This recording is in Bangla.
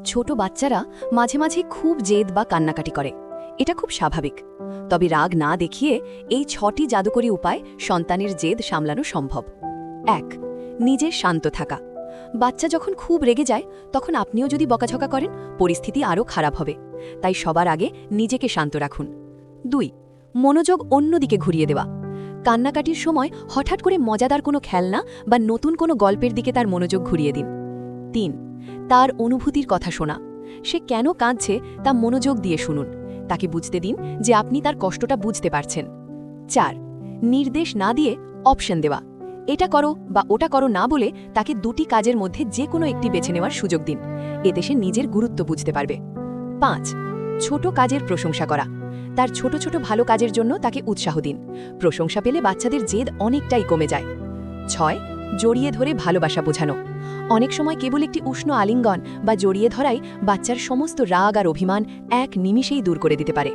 ছোট বাচ্চারা মাঝে মাঝে খুব জেদ বা কান্নাকাটি করে। এটা খুব স্বাভাবিক। তবে রাগ না দেখিয়ে এই 6টি জাদুকরী উপায় সন্তানের জেদ সামলানো সম্ভব। 1. নিজে শান্ত থাকা। বাচ্চা যখন খুব রেগে যায় তখন আপনিও যদি বকাঝকা করেন পরিস্থিতি আরও খারাপ হবে। তাই সবার আগে নিজেকে শান্ত রাখুন। 2. মনোযোগ অন্যদিকে ঘুরিয়ে দেওয়া। কান্নাকাটির সময় হঠাৎ করে মজাদার কোনো খেলনা বা নতুন কোনো গল্পের দিকে তার মনোযোগ ঘুরিয়ে দিন। 3. তার অনুভূতির কথা শোনা। সে কেন কাঁদছে তা মনোযোগ দিয়ে শুনুন। তাকে বুঝতে দিন যে আপনি তার কষ্টটা বুঝতে পারছেন। 4. নির্দেশ না দিয়ে অপশন দেওয়া। এটা করো বা ওটা করো না বলে তাকে দুটি কাজের মধ্যে যে কোনো একটি বেছে নেওয়ার সুযোগ দিন। এতে সে নিজের গুরুত্ব বুঝতে পারবে। 5. ছোট কাজের প্রশংসা করা। তার ছোট ছোট ভালো কাজের জন্য তাকে উৎসাহ দিন। প্রশংসা পেলে বাচ্চাদের জেদ অনেকটাই কমে যায়। 6. জড়িয়ে ধরে ভালোবাসা বোঝানো। অনেক সময় কেবল একটি উষ্ণ আলিঙ্গন বা জড়িয়ে ধরাই বাচ্চার সমস্ত রাগ আর অভিমান এক নিমিষেই দূর করে দিতে পারে।